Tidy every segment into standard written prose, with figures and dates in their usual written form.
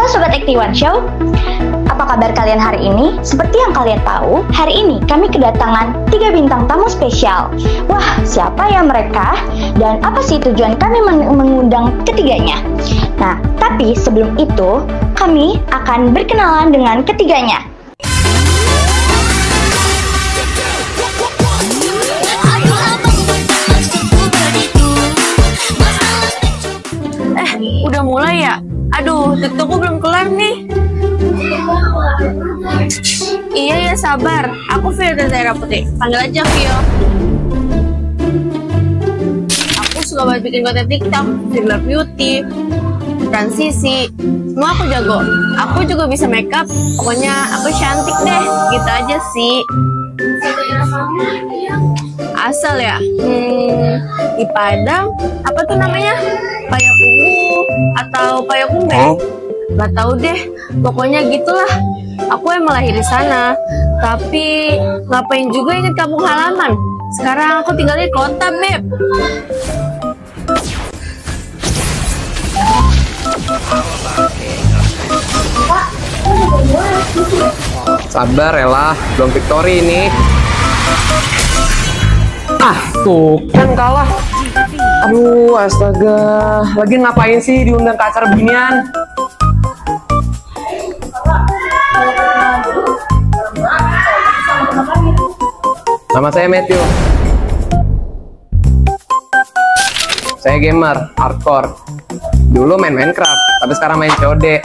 Halo Sobat Aktiwan Show, apa kabar kalian hari ini? Seperti yang kalian tahu, hari ini kami kedatangan 3 bintang tamu spesial. Wah, siapa ya mereka? Dan apa sih tujuan kami mengundang ketiganya? Nah, tapi sebelum itu, kami akan berkenalan dengan ketiganya. Udah mulai ya? Aduh, TikTokku belum kelar nih. Iya ya, sabar. Aku Vio dari Daerah Putih. Panggil aja Vio. Aku suka banget bikin konten TikTok, filler beauty, transisi. Semua aku jago. Aku juga bisa makeup. Pokoknya aku cantik deh. Gitu aja sih. Asal ya? Di Padang, apa tuh namanya? Payakumbuh atau Payakumbuh? Gak tahu deh, pokoknya gitulah. Aku emang lahir di sana, tapi ngapain juga inget kampung halaman. Sekarang aku tinggal di kota, Beb. Sabar Ella, belum victory ini. Tuh kan kalah. Aduh, astaga. Lagi ngapain sih diundang ke acara beginian? Nama saya Matthew. Saya gamer, hardcore. Dulu main Minecraft, tapi sekarang main COD.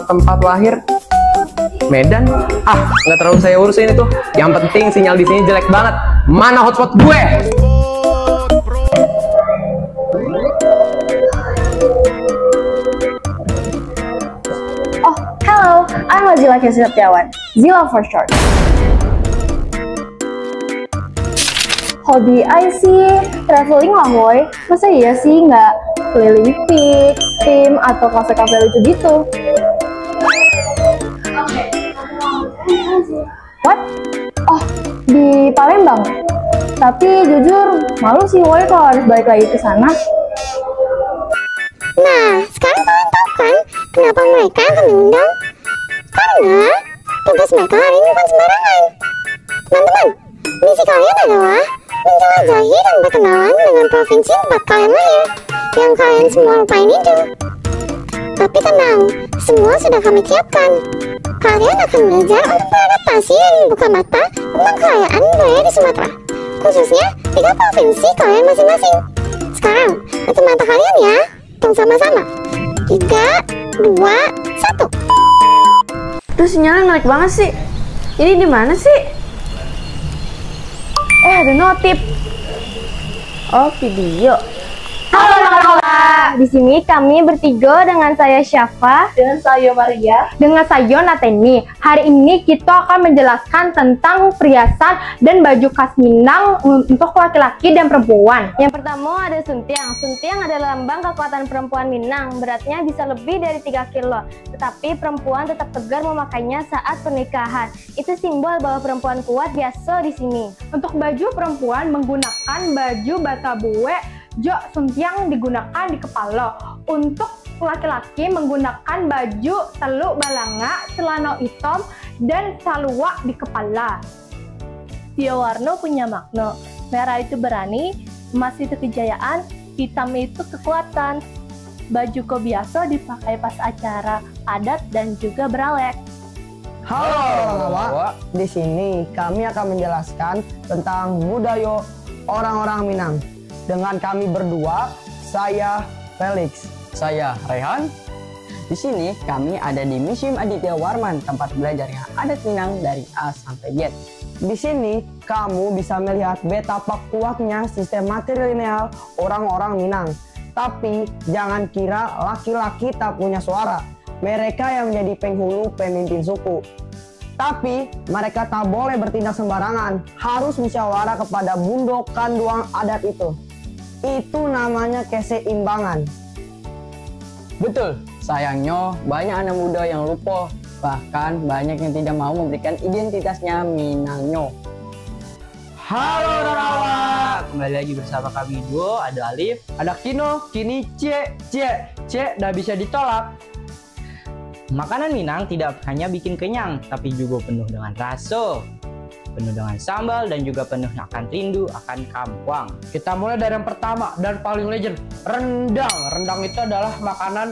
Tempat lahir Medan. Nggak terlalu saya urusin itu. Yang penting sinyal di sini jelek banget. Mana hotspot gue? Oh, hello, I'm Zila Setiawan. Zila for short. Hobi I sih traveling lah, boy. Masa iya sih nggak keliling pik, tim, atau kafe-kafe lucu gitu? What? Oh, di Palembang. Tapi jujur malu sih, woy, kalau harus balik lagi ke sana. Nah, sekarang kalian tahu kan kenapa mereka akan diundang? Karena tugas mereka hari ini bukan sembarangan. Teman-teman, misi kalian adalah menjelajahi dan berkenalan dengan provinsi tempat kalian lahir yang kalian semua lupain itu. Tapi tenang, semua sudah kami siapkan. Kalian akan belajar untuk beradaptasi dan membuka mata tentang kekayaan budaya di Sumatera, khususnya 3 provinsi kalian masing-masing. Sekarang, tutup mata kalian ya. Hitung sama-sama. 3, 2, 1. Tuh sinyalnya naik banget sih. Ini di mana sih? Ada notif. Oh, video. Halo Nala, di sini kami bertiga dengan saya Syafa, dengan saya Maria, dengan saya Nateni. Hari ini kita akan menjelaskan tentang perhiasan dan baju khas Minang untuk laki-laki dan perempuan. Yang pertama ada suntiang. Suntiang adalah lambang kekuatan perempuan Minang. Beratnya bisa lebih dari 3 kilo, tetapi perempuan tetap tegar memakainya saat pernikahan. Itu simbol bahwa perempuan kuat biasa di sini. Untuk baju perempuan menggunakan baju batabuwe. Jok suntiang digunakan di kepala. Untuk laki-laki menggunakan baju teluk balanga, celana hitam, dan saluwa di kepala. Tiap warna punya makna. Merah itu berani, emas itu kejayaan, hitam itu kekuatan. Baju kok biasa dipakai pas acara adat dan juga beralek. Halo, di sini kami akan menjelaskan tentang budaya orang-orang Minang. Dengan kami berdua, saya Felix, saya Rehan. Di sini kami ada di Museum Aditya Warman, tempat belajarnya adat Minang dari A sampai Z. Di sini kamu bisa melihat betapa kuatnya sistem matrilineal orang-orang Minang. Tapi jangan kira laki-laki tak punya suara. Mereka yang menjadi penghulu pemimpin suku. Tapi mereka tak boleh bertindak sembarangan. Harus musyawarah kepada bundok kanduang adat itu. Itu namanya keseimbangan. Betul, sayangnya banyak anak muda yang lupa. Bahkan banyak yang tidak mau memberikan identitasnya Minangnya. Halo Narawa, kembali lagi bersama kami duo, ada Alif, ada Kino, kini C, udah bisa ditolak. Makanan Minang tidak hanya bikin kenyang, tapi juga penuh dengan rasa, penuh dengan sambal, dan juga penuh akan rindu akan kampung. Kita mulai dari yang pertama dan paling legend, rendang. Rendang itu adalah makanan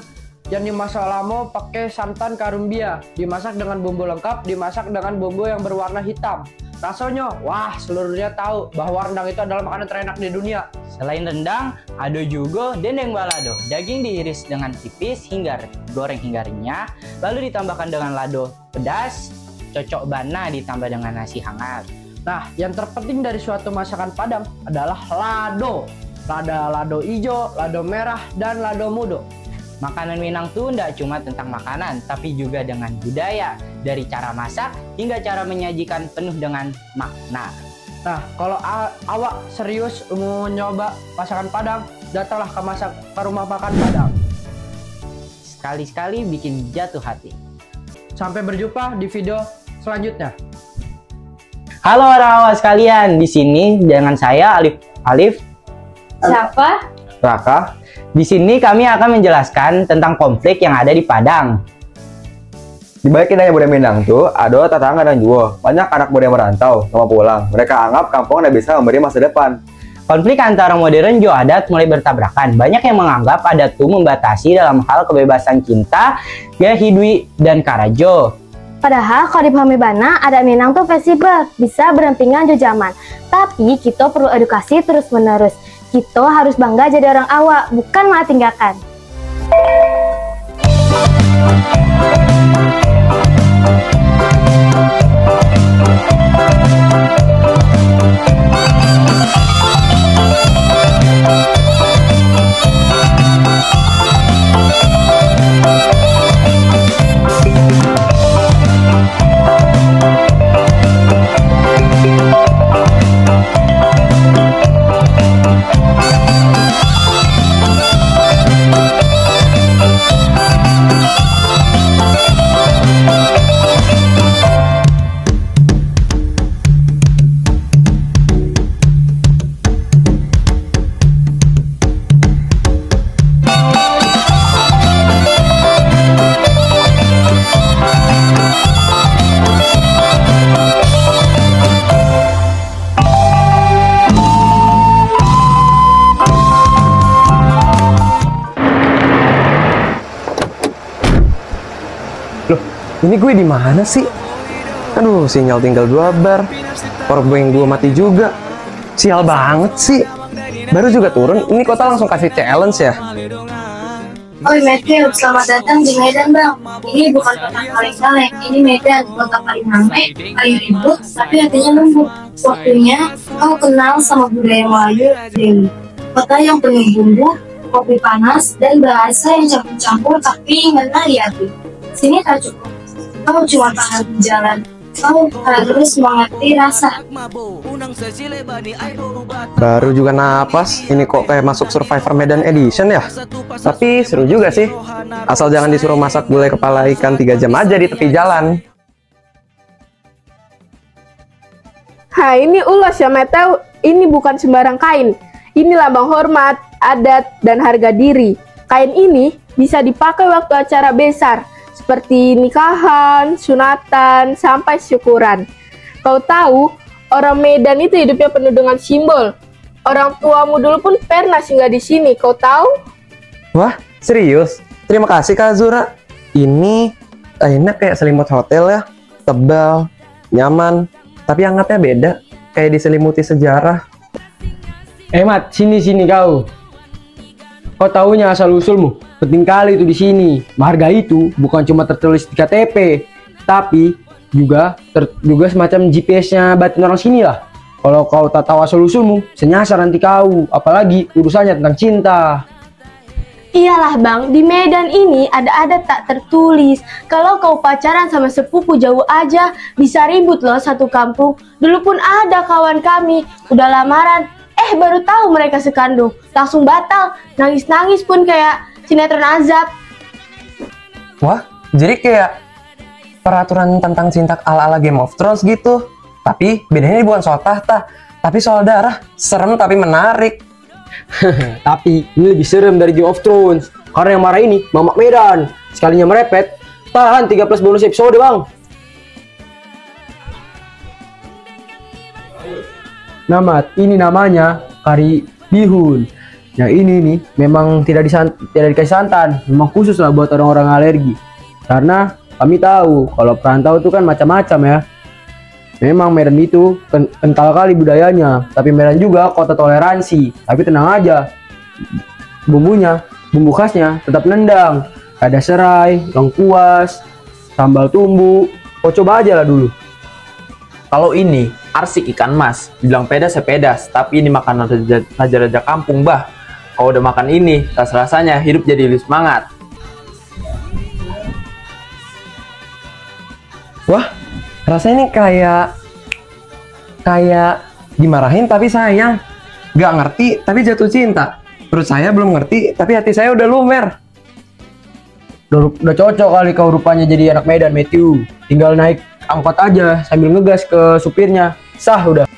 yang dimasak lama pakai santan karumbia, dimasak dengan bumbu lengkap, dimasak dengan bumbu yang berwarna hitam. Rasanya, wah, seluruh dunia tahu bahwa rendang itu adalah makanan terenak di dunia. Selain rendang, ada juga dendeng balado. Daging diiris dengan tipis hingga goreng hingga renyah, lalu ditambahkan dengan lado pedas, cocok bana ditambah dengan nasi hangat. Nah, yang terpenting dari suatu masakan Padang adalah lado. Ada lado hijau, lado merah, dan lado mudo. Makanan Minang tuh tidak cuma tentang makanan, tapi juga dengan budaya. Dari cara masak hingga cara menyajikan penuh dengan makna. Nah, kalau awak serius mau nyoba masakan Padang, datanglah ke rumah makan Padang. Sekali-sekali bikin jatuh hati. Sampai berjumpa di video selanjutnya. Halo orang awak sekalian, di sini dengan saya Alif. Siapa? Raka. Di sini kami akan menjelaskan tentang konflik yang ada di Padang. Di balik indahnya budaya Minang tuh, ada tetangga dan juga banyak anak muda yang merantau sama pulang. Mereka anggap kampung tidak bisa memberi masa depan. Konflik antara modern dan adat mulai bertabrakan. Banyak yang menganggap adat itu membatasi dalam hal kebebasan cinta, gaya hidup, dan karajo. Padahal kalau dipahami bana, adat Minang tuh fleksibel, bisa berdampingan jo zaman. Tapi kita perlu edukasi terus-menerus. Kita harus bangga jadi orang awak, bukan malah tinggalkan. Ini gue di mana sih? Aduh, sinyal tinggal 2 bar. Powerbank gue mati juga. Sial banget sih. Baru juga turun, ini kota langsung kasih challenge ya. Oi Matthew, selamat datang di Medan Bang. Ini bukan kota paling kaleng, ini Medan, kota paling ramai, paling ribut, tapi hatinya lembut. Waktunya kau kenal sama budaya Melayu Delhi. Kota yang penuh bumbu, kopi panas, dan bahasa yang campur-campur tapi ngena di hati. Sini tak cukup. Kau cuma tahan di jalan, kau harus mengerti rasa. Baru juga napas, ini kok kayak masuk Survivor Medan Edition ya? Tapi seru juga sih. Asal jangan disuruh masak gulai kepala ikan 3 jam aja di tepi jalan. Hai, ini ulas ya Matthew, ini bukan sembarang kain. Ini lambang hormat, adat, dan harga diri. Kain ini bisa dipakai waktu acara besar, seperti nikahan, sunatan, sampai syukuran. Kau tahu, orang Medan itu hidupnya penuh dengan simbol. Orang tuamu dulu pun pernah singgah di sini, kau tahu? Wah, serius? Terima kasih Kak Zura. Ini enak kayak selimut hotel ya. Tebal, nyaman, tapi hangatnya beda. Kayak diselimuti sejarah. Mat, sini kau. Kau taunya asal-usulmu? Penting kali itu di sini. Harga itu bukan cuma tertulis di KTP, tapi juga semacam GPS-nya batin orang sini lah. Kalau kau tak tahu asal-usulmu, senyasar nanti kau. Apalagi urusannya tentang cinta. Iyalah Bang, di Medan ini ada adat tak tertulis. Kalau kau pacaran sama sepupu jauh aja, bisa ribut loh satu kampung. Dulu pun ada kawan kami, udah lamaran, baru tahu mereka sekandung. Langsung batal, nangis-nangis pun kayak sinetron azab. Wah, jadi kayak peraturan tentang cinta ala-ala Game of Thrones gitu. Tapi bedanya bukan soal tahta, tapi soal darah. Serem tapi menarik. Tapi ini lebih serem dari Game of Thrones. Karena yang marah ini Mamak Medan. Sekalinya merepet, Tahan 13 bonus episode bang. Namat, ini namanya kari bihun. Yang ini nih memang tidak dikasih santan, memang khusus lah buat orang-orang alergi. Karena kami tahu kalau perantau itu kan macam-macam ya. Memang Medan itu kental kali budayanya, tapi Medan juga kota toleransi. Tapi tenang aja, bumbu khasnya tetap nendang. Ada serai, lengkuas, sambal tumbu. Kau coba aja lah dulu. Kalau ini arsik ikan mas, bilang pedas ya pedas, tapi ini makanan raja-raja kampung bah. Kalau udah makan ini, rasanya hidup jadi lebih semangat. Wah, rasanya kayak dimarahin tapi sayang. Gak ngerti tapi jatuh cinta. Perut saya belum ngerti tapi hati saya udah lumer. Udah cocok kali kau rupanya jadi anak Medan, Matthew. Tinggal naik angkot aja sambil ngegas ke supirnya. Sah udah.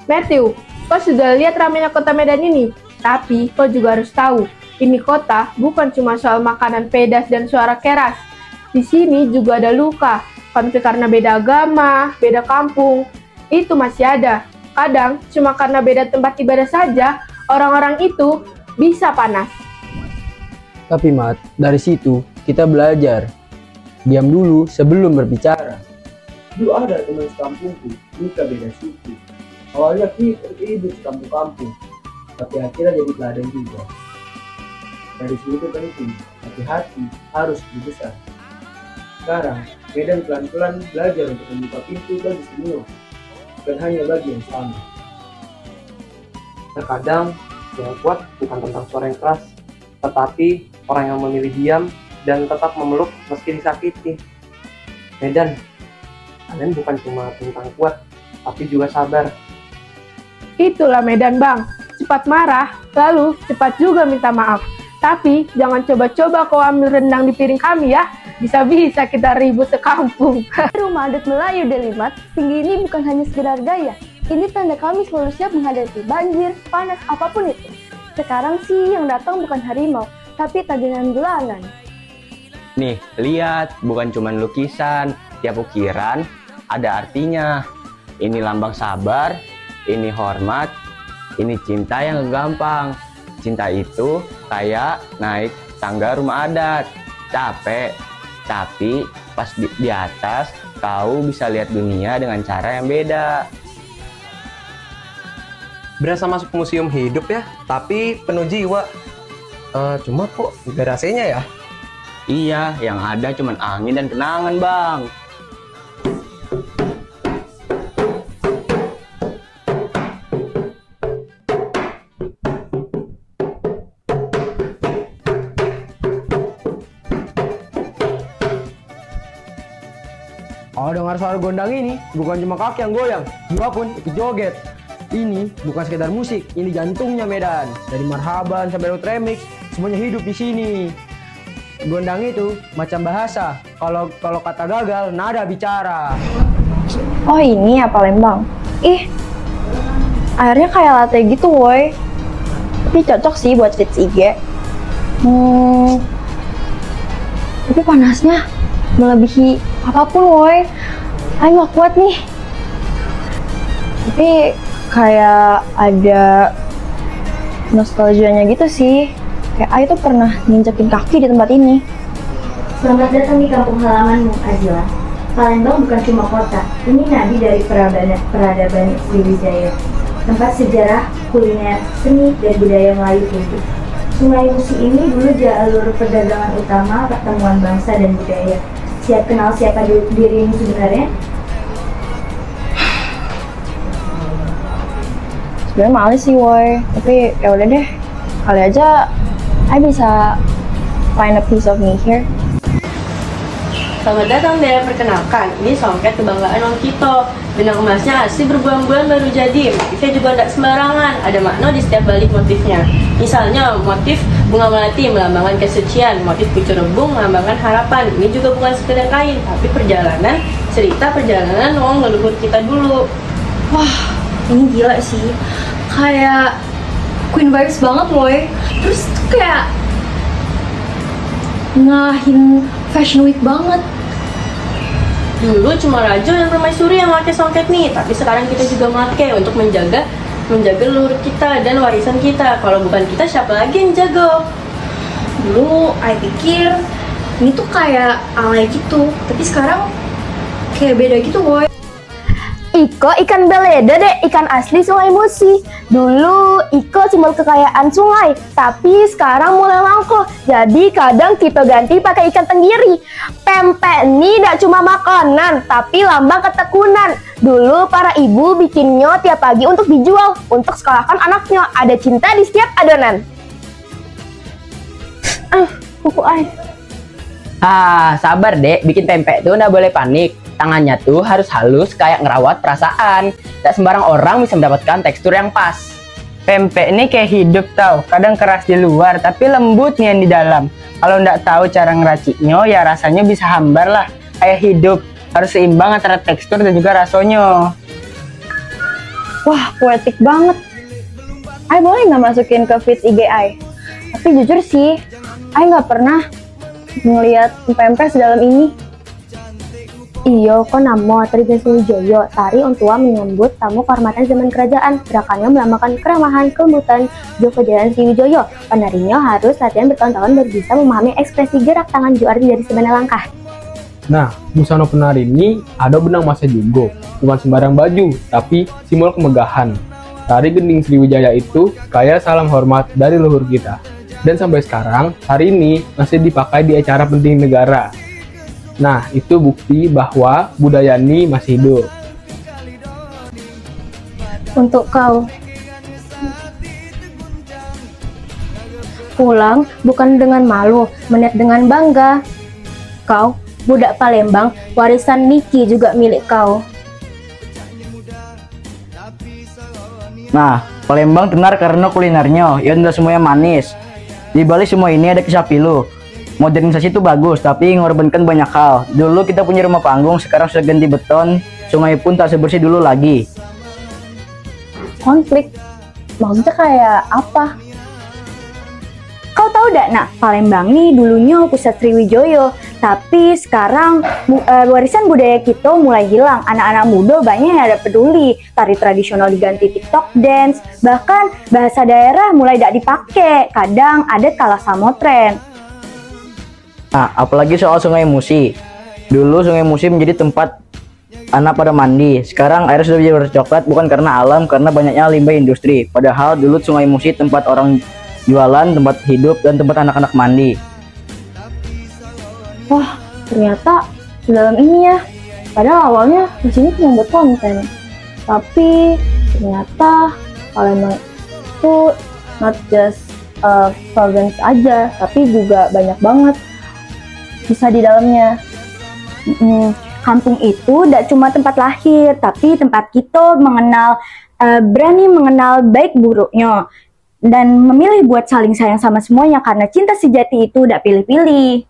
Matthew, kau sudah lihat ramainya kota Medan ini? Tapi kau juga harus tahu, ini kota bukan cuma soal makanan pedas dan suara keras. Di sini juga ada luka, konflik karena beda agama, beda kampung. Itu masih ada. Kadang cuma karena beda tempat ibadah saja, orang-orang itu bisa panas. Tapi Mat, dari situ kita belajar. Diam dulu sebelum berbicara. Dulu ada teman sekampungku, kita beda suku. Awalnya kita hidup sekampung-kampung, tapi akhirnya jadi teladan juga. Dari sini itu penting, hati-hati harus dibesar. Sekarang, Medan pelan-pelan belajar untuk membuka pintu bagi semua, bukan hanya bagi yang sama. Terkadang yang kuat bukan tentang suara yang keras, tetapi orang yang memilih diam dan tetap memeluk meski disakiti. Medan, kalian bukan cuma tentang kuat, tapi juga sabar. Itulah Medan bang, cepat marah, lalu cepat juga minta maaf. Tapi jangan coba-coba kau ambil rendang di piring kami ya, bisa-bisa kita ribut sekampung. Rumah adat Melayu Delimat, tinggi ini bukan hanya sekedar gaya. Ini tanda kami selalu siap menghadapi banjir, panas, apapun itu. Sekarang sih yang datang bukan harimau, tapi tagihan bulanan. Nih, lihat, bukan cuma lukisan, tiap ukiran ada artinya. Ini lambang sabar, ini hormat, ini cinta yang gampang. Cinta itu kayak naik tangga rumah adat, capek, tapi pas di atas kau bisa lihat dunia dengan cara yang beda. Berasa masuk museum hidup ya, tapi penuh jiwa. Cuma kok gak ada AC-nya ya? Iya, yang ada cuma angin dan kenangan bang. Kalau dengar suara gondang ini, bukan cuma kaki yang goyang, jiwa pun ikut joget. Ini bukan sekedar musik, ini jantungnya Medan. Dari marhaban sampai road remix, semuanya hidup di sini. Gondang itu macam bahasa. Kalau kata gagal, nada bicara. Oh ini ya Palembang. Ih, airnya kayak latte gitu woi. Tapi cocok sih buat feeds IG. Tapi panasnya melebihi apapun woi. Ayo gak kuat nih. Tapi kayak ada nostalgianya gitu sih. Kayak Ayu tuh pernah nginjekin kaki di tempat ini. Selamat datang di kampung halamanmu, Azila. Palembang bukan cuma kota, ini nadi dari peradaban Sriwijaya. Tempat sejarah, kuliner, seni, dan budaya Melayu tumbuh. Sungai Musi ini dulu jalur perdagangan utama pertemuan bangsa dan budaya. Siap kenal siapa dirimu sebenarnya? Sebenarnya males sih woi, tapi ya udah deh. Kali aja I bisa find a piece of me here. Selamat datang deh, perkenalkan, ini songket kebanggaan Om Kito. Benang emasnya asli berbulan-bulan baru jadi. Motifnya juga tidak sembarangan, ada makna di setiap balik motifnya. Misalnya motif bunga melati melambangkan kesucian, motif pucuk rebung melambangkan harapan. Ini juga bukan sekedar kain, tapi perjalanan, cerita perjalanan leluhur kita dulu. Wah, ini gila sih. Kayak Queen vibes banget woy. Terus kayak ngalahin Fashion Week banget. Dulu cuma Rajo dan Permaisuri yang pakai songket nih, tapi sekarang kita juga pakai untuk menjaga leluhur kita dan warisan kita. Kalau bukan kita, siapa lagi yang jago? Dulu I pikir ini tuh kayak alay gitu, tapi sekarang kayak beda gitu woy. Iko ikan beleda deh, ikan asli Sungai Musi. Dulu Iko simbol kekayaan sungai, tapi sekarang mulai langka. Jadi kadang kita ganti pakai ikan tenggiri. Pempek ini tidak cuma makanan, tapi lambang ketekunan. Dulu para ibu bikinnya tiap pagi untuk dijual, untuk sekolahkan anaknya. Ada cinta di setiap adonan. Kuku ay. Sabar dek, bikin pempek tuh nggak boleh panik. Tangannya tuh harus halus kayak ngerawat perasaan. Tak sembarang orang bisa mendapatkan tekstur yang pas. Pempek ini kayak hidup tau. Kadang keras di luar tapi lembut nih yang di dalam. Kalau nggak tahu cara ngeraciknya ya rasanya bisa hambar lah. Kayak hidup, harus seimbang antara tekstur dan juga rasanya. Wah, poetik banget. Ay boleh nggak masukin ke feed IG Ay? Tapi jujur sih, Ay nggak pernah ngeliat pempek sedalam ini. Iyo, kok namo Tri Sriwijaya, tari ontua menyambut tamu kehormatan zaman kerajaan. Gerakannya melambangkan keramahan, kelembutan, Joko Jaya Sriwijaya. Penarinya harus latihan bertahun-tahun baru bisa memahami ekspresi gerak tangan Juarti dari sebenarnya langkah. Nah, busana penari ini ada benang masa juga, bukan sembarang baju, tapi simbol kemegahan. Tari Gending Sriwijaya itu kayak salam hormat dari leluhur kita. Dan sampai sekarang, hari ini masih dipakai di acara penting negara. Nah, itu bukti bahwa budaya ini masih hidup. Untuk kau, pulang bukan dengan malu, meniat dengan bangga. Kau, budak Palembang, warisan Niki juga milik kau. Nah, Palembang tenar karena kulinernya, ya tidak semuanya manis. Di balik semua ini ada kisah pilu. Modernisasi itu bagus, tapi mengorbankan banyak hal. Dulu kita punya rumah panggung, sekarang sudah ganti beton. Sungai pun tak sebersih dulu lagi. Konflik? Maksudnya kayak apa? Kau tahu dak nak, Palembang nih dulunya pusat Sriwijaya, tapi sekarang warisan budaya kita mulai hilang. Anak-anak muda banyak yang ada peduli. Tari tradisional diganti TikTok dance, bahkan bahasa daerah mulai tidak dipakai. Kadang ada kalah sama tren. Nah, apalagi soal Sungai Musi. Dulu Sungai Musi menjadi tempat anak pada mandi. Sekarang air sudah menjadi warna coklat bukan karena alam, karena banyaknya limbah industri. Padahal dulu Sungai Musi tempat orang jualan, tempat hidup, dan tempat anak-anak mandi. Wah, ternyata dalam ini ya. Padahal awalnya di sini cuma buat konten. Tapi ternyata Palembang itu not just province aja, tapi juga banyak banget bisa di dalamnya. Kampung itu tidak cuma tempat lahir, tapi tempat kita mengenal, berani mengenal baik buruknya, dan memilih buat saling sayang sama semuanya karena cinta sejati itu tidak pilih-pilih.